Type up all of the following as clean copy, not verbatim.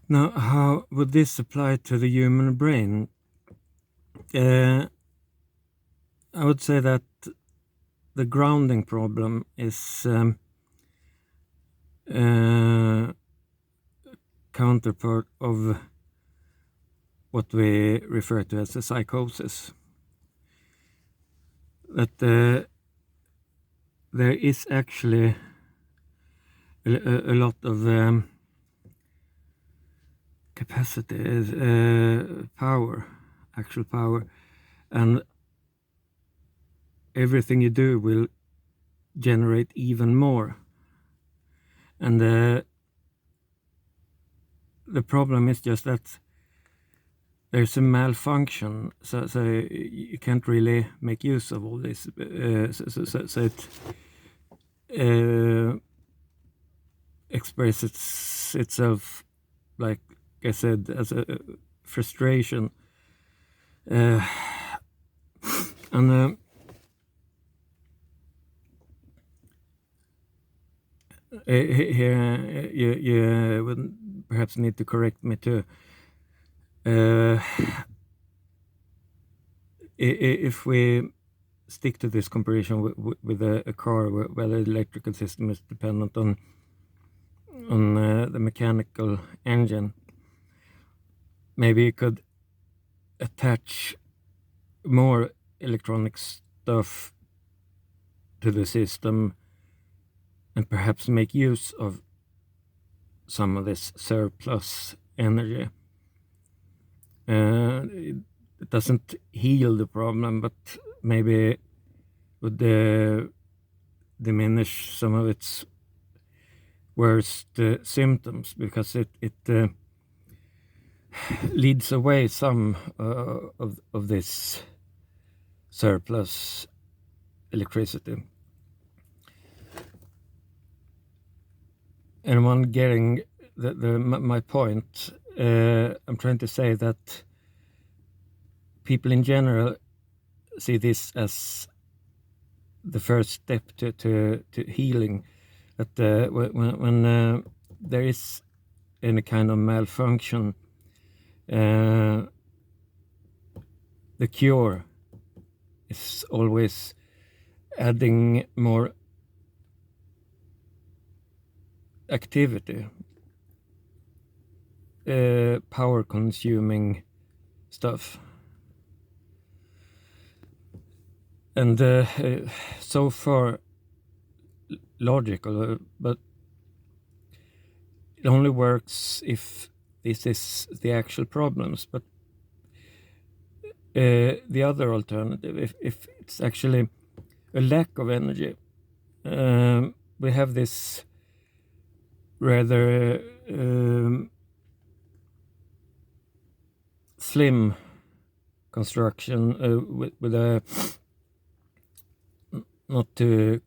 Now, how would this apply to the human brain? I would say that the grounding problem is counterpart of what we refer to as a psychosis. That there is actually a lot of capacity, power, actual power, and everything you do will generate even more. And the problem is just that there's a malfunction, so you can't really make use of all this. So it expresses itself, like I said, as a frustration. And here you would perhaps need to correct me too. If we stick to this comparison with a car where the electrical system is dependent on the mechanical engine, maybe you could attach more electronic stuff to the system and perhaps make use of some of this surplus energy. It doesn't heal the problem, but maybe would diminish some of its worst symptoms, because it leads away some of this surplus electricity. Anyone getting my point? I'm trying to say that people in general see this as the first step to healing. That when there is any kind of malfunction, the cure is always adding more activity, power consuming stuff. And so far logical, but it only works if this is the actual problems. But the other alternative, if it's actually a lack of energy, we have this rather slim construction with a not too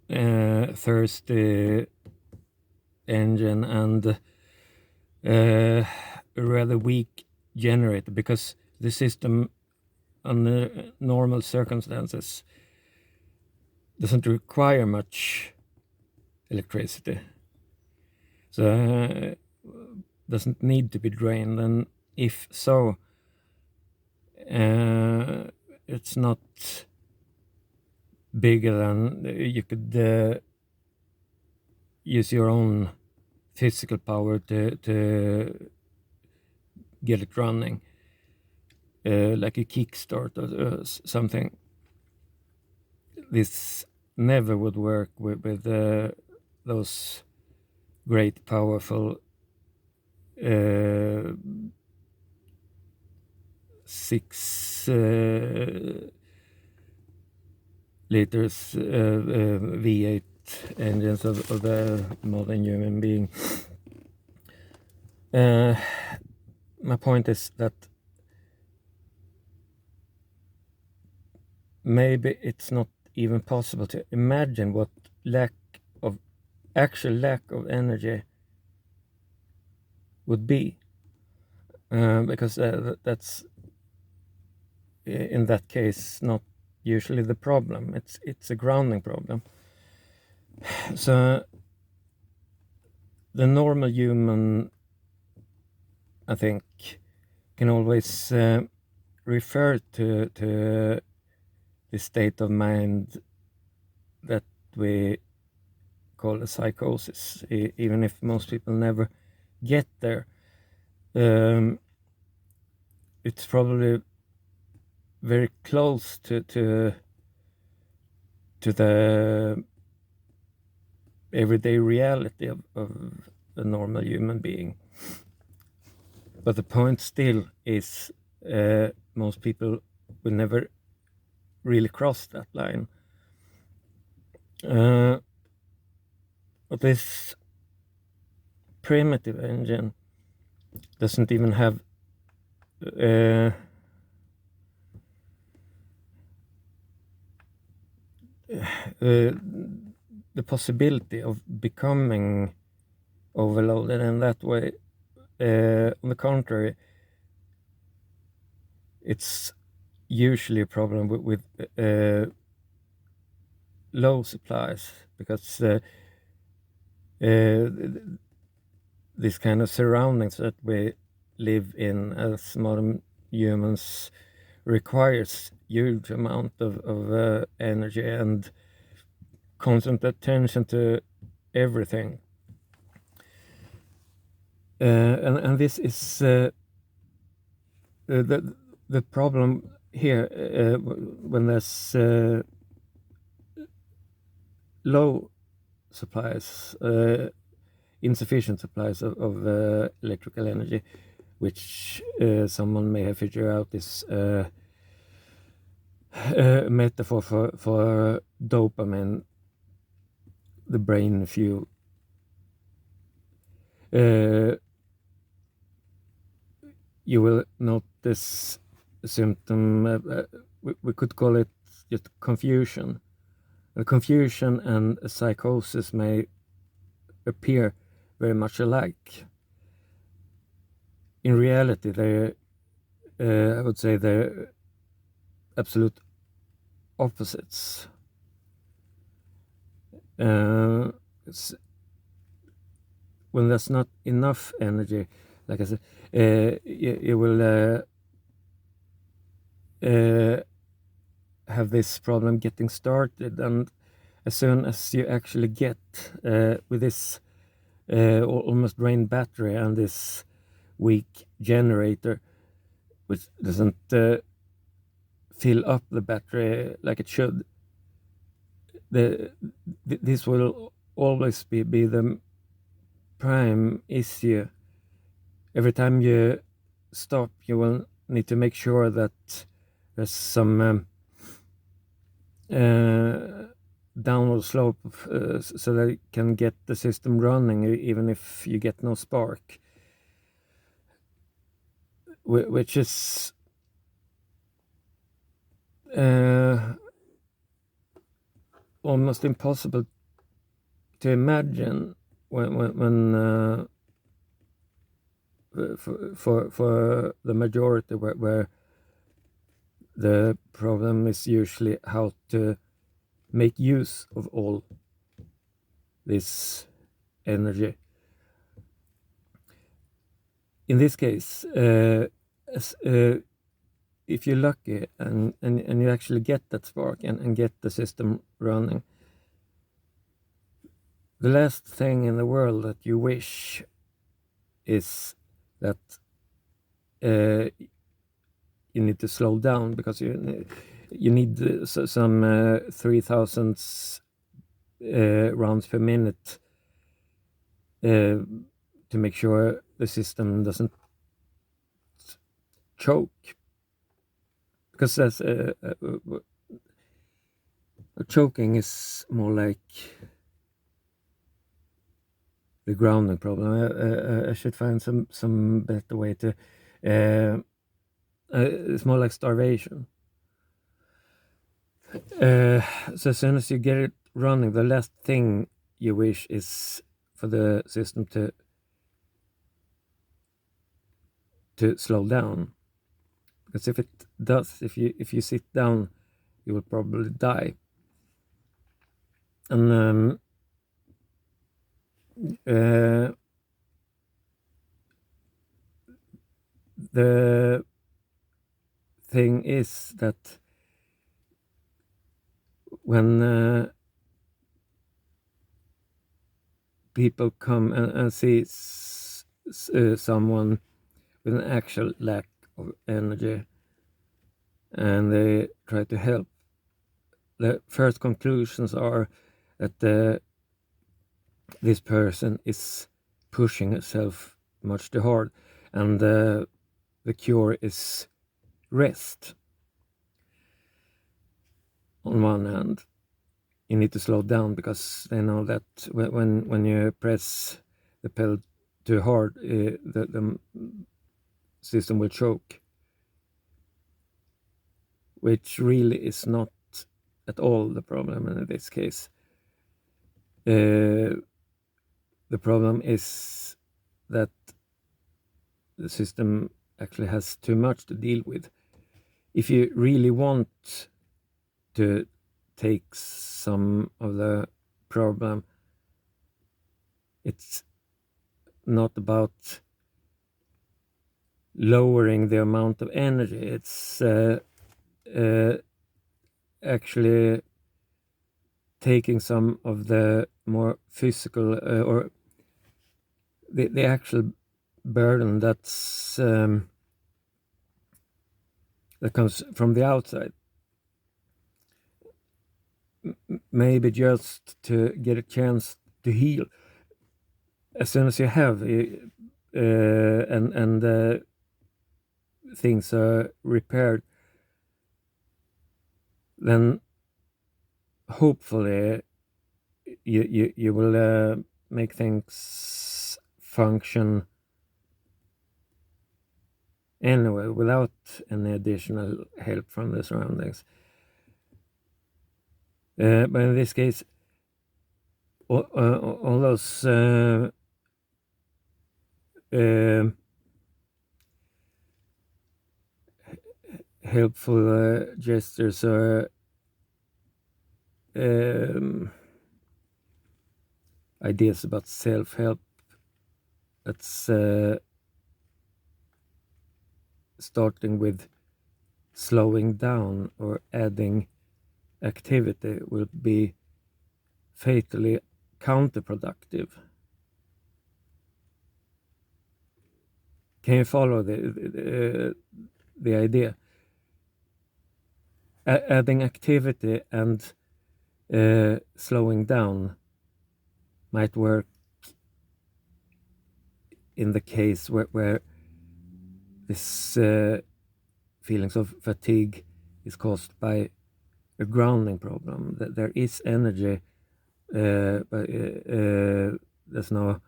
thirsty engine and a rather weak generator, because the system under normal circumstances doesn't require much electricity, so doesn't need to be drained. And if so, it's not bigger than you could use your own physical power to get it running, like a kickstart or something. This never would work with those great powerful 6 liters V8 engines of the modern human being. My point is that maybe it's not even possible to imagine what actual lack of energy would be, because that's in that case not usually the problem. It's a grounding problem. So the normal human, I think, can always refer to the state of mind that we call a psychosis, even if most people never get there. It's probably very close to the everyday reality of a normal human being. But the point still is most people will never really cross that line. But this primitive engine doesn't even have the possibility of becoming overloaded in that way. On the contrary, it's usually a problem with low supplies, because this kind of surroundings that we live in as modern humans requires huge amount of energy and constant attention to everything. And this is the problem here when there's low supplies, insufficient supplies of electrical energy, which someone may have figured out is a metaphor for dopamine, the brain fuel. You will notice a symptom, we could call it just confusion. The confusion and a psychosis may appear very much alike. In reality, I would say they're absolute opposites. When there's not enough energy, like I said, you will have this problem getting started, and as soon as you actually get with this almost drained battery and this weak generator, which doesn't fill up the battery like it should, this will always be the prime issue. Every time you stop, you will need to make sure that there's some downward slope so that you can get the system running even if you get no spark, which is almost impossible to imagine when for the majority, where the problem is usually how to make use of all this energy. In this case, if you're lucky and you actually get that spark and get the system running, the last thing in the world that you wish is that you need to slow down, because you need some 3,000 rounds per minute to make sure the system doesn't choke, because that's choking is more like the grounding problem. I should find some better way to. It's more like starvation. So as soon as you get it running, the last thing you wish is for the system to slow down, because if it does, if you sit down, you will probably die. And the thing is that when people come and see someone with an actual lack of energy and they try to help, the first conclusions are that this person is pushing herself much too hard, and the cure is rest. On one hand, you need to slow down because they know that when you press the pedal too hard, the system will choke, which really is not at all the problem in this case. The problem is that the system actually has too much to deal with. If you really want to take some of the problem, it's not about lowering the amount of energy. It's actually taking some of the more physical or the actual burden that's that comes from the outside. Maybe just to get a chance to heal. As soon as you have and things are repaired, then hopefully you will make things function anyway without any additional help from the surroundings. But in this case, all those helpful gestures or ideas about self-help, that's starting with slowing down or adding activity will be fatally counterproductive. Can you follow the idea? Adding activity and slowing down might work in the case where this feelings of fatigue is caused by a grounding problem. That there is energy, but there's no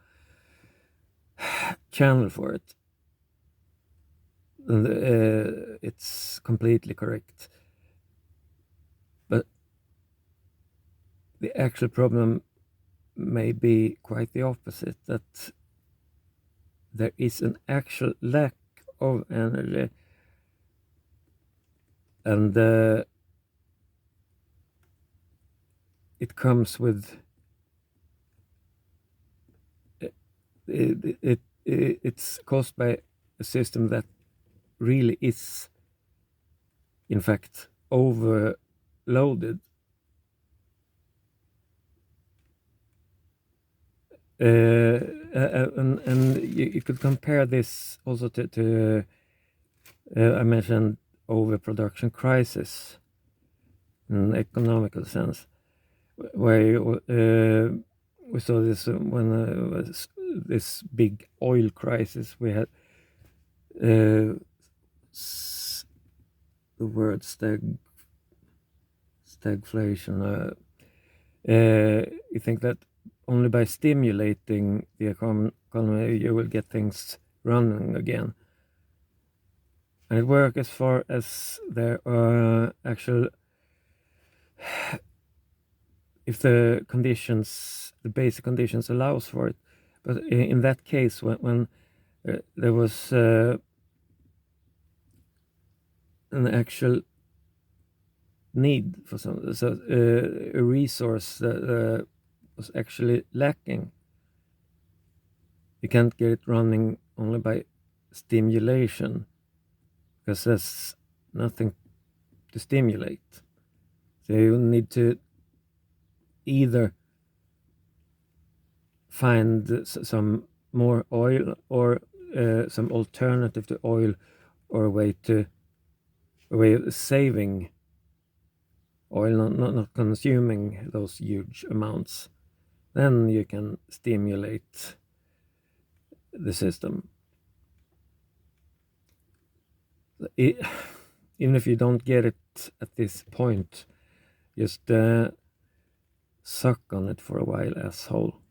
channel for it. And, it's completely correct. But the actual problem may be quite the opposite, that there is an actual lack of energy, and it comes with it's caused by a system that really is in fact overloaded. And you could compare this also to I mentioned overproduction crisis in economical sense, where we saw this when was this big oil crisis. We had the word stagflation. You think that only by stimulating the economy you will get things running again. And it works as far as there are actual, if the conditions, the basic conditions allows for it. But in that case, when there was an actual need for some, so a resource that was actually lacking, you can't get it running only by stimulation. because there's nothing to stimulate. So you need to either find some more oil or some alternative to oil, or a way of saving oil, not consuming those huge amounts. Then you can stimulate the system. Even if you don't get it at this point, just suck on it for a while, asshole.